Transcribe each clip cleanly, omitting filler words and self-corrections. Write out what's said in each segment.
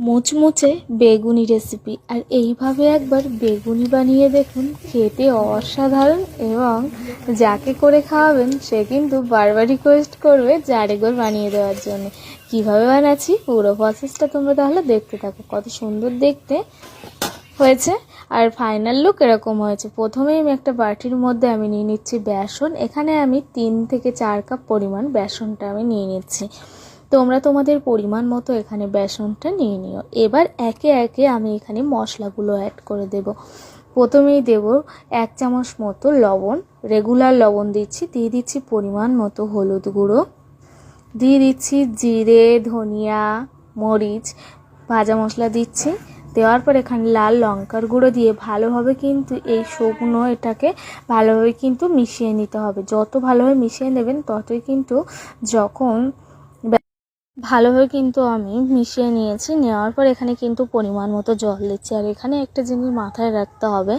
মুচমুচে বেগুনি রেসিপি। আর এইভাবে একবার বেগুনি বানিয়ে দেখুন, খেতে অসাধারণ এবং যাকে করে খাওয়াবেন সে কিন্তু বারবার রিকোয়েস্ট করবে যে আরেকবার বানিয়ে দেওয়ার জন্য। কিভাবে বানাচ্ছি পুরো প্রসেসটা তোমরা তাহলে দেখতে থাকো। কত সুন্দর দেখতে হয়েছে আর ফাইনাল লুক এরকম হয়েছে। প্রথমেই আমি একটা বাটির মধ্যে আমি নিয়ে নিচ্ছি বেসন। এখানে আমি 3 থেকে 4 কাপ পরিমাণ বেসনটা আমি নিয়ে নিচ্ছি। তোমরা তোমাদের পরিমাণ মতো এখানে বেসনটা নিয়ে নিও। এবার একে একে আমি এখানে মশলাগুলো অ্যাড করে দেব। প্রথমেই দেব 1 চামচ মতো লবণ, রেগুলার লবণ দিচ্ছি। দিয়ে দিচ্ছি পরিমাণ মতো হলুদ গুঁড়ো, দিয়ে দিচ্ছি জিরে, ধনিয়া, মরিচ ভাজা মশলা দিচ্ছি। দেওয়ার পর এখানে লাল লঙ্কার গুঁড়ো দিয়ে ভালোভাবে কিন্তু এই শুকনো এটাকে ভালোভাবে কিন্তু মিশিয়ে নিতে হবে। যত ভালোভাবে মিশিয়ে নেবেন ততই কিন্তু যখন ভালোভাবে কিন্তু আমি মিশিয়ে নিয়েছি। নেওয়ার পর এখানে কিন্তু পরিমাণ মতো জল দিচ্ছি। আর এখানে একটা জিনিস মাথায় রাখতে হবে,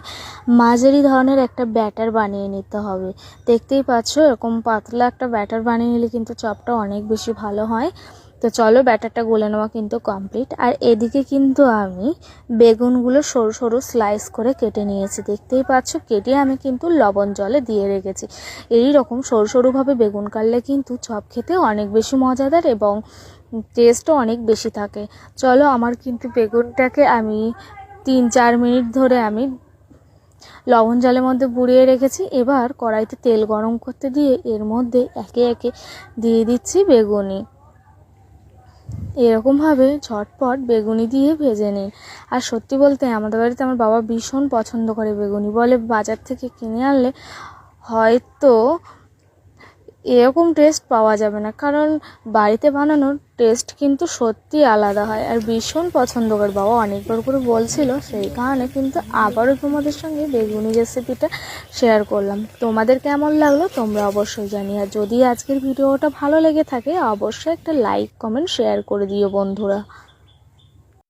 মাঝারি ধরনের একটা ব্যাটার বানিয়ে নিতে হবে। দেখতেই পাচ্ছ এরকম পাতলা একটা ব্যাটার বানিয়ে নিলে কিন্তু চপটা অনেক বেশি ভালো হয়। তো চলো ব্যাটারটা গলে নেওয়া কিন্তু কমপ্লিট। আর এদিকে কিন্তু আমি বেগুনগুলো সরু সরু স্লাইস করে কেটে নিয়েছি। দেখতেই পাচ্ছ কেটে আমি কিন্তু লবণ জলে দিয়ে রেখেছি। এই রকম সরু সরুভাবে বেগুন কাটলে কিন্তু চপ খেতে অনেক বেশি মজাদার এবং টেস্টও অনেক বেশি থাকে। চলো আমার কিন্তু বেগুনটাকে আমি 3-4 মিনিট ধরে আমি লবণ জলের মধ্যে বুড়িয়ে রেখেছি। এবার কড়াইতে তেল গরম করতে দিয়ে এর মধ্যে একে একে দিয়ে দিচ্ছি বেগুনি। এরকমভাবে ঝটপট বেগুনি দিয়ে ভেজে নিন। আর সত্যি বলতে আমাদের বাড়িতে আমার বাবা ভীষণ পছন্দ করে বেগুনি। বলে বাজার থেকে কিনে আনলে হয়তো এরকম টেস্ট পাওয়া যাবে না, কারণ বাড়িতে বানানোর টেস্ট কিন্তু সত্যি আলাদা হয়। আর ভীষণ পছন্দ করে, বাবা অনেকবার করে বলছিল, সেই কারণে কিন্তু আবারও তোমাদের সঙ্গে বেগুনি রেসিপিটা শেয়ার করলাম। তোমাদের কেমন লাগলো তোমরা অবশ্যই জানিও। আর যদি আজকের ভিডিওটা ভালো লেগে থাকে অবশ্যই একটা লাইক, কমেন্ট, শেয়ার করে দিও বন্ধুরা।